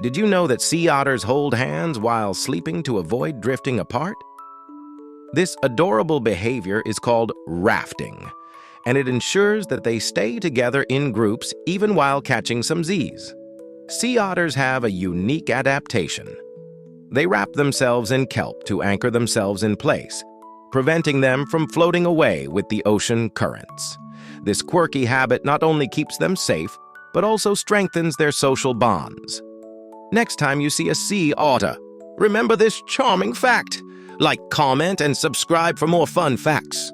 Did you know that sea otters hold hands while sleeping to avoid drifting apart? This adorable behavior is called rafting, and it ensures that they stay together in groups even while catching some Z's. Sea otters have a unique adaptation. They wrap themselves in kelp to anchor themselves in place, preventing them from floating away with the ocean currents. This quirky habit not only keeps them safe, but also strengthens their social bonds. Next time you see a sea otter, remember this charming fact. Like, comment, and subscribe for more fun facts.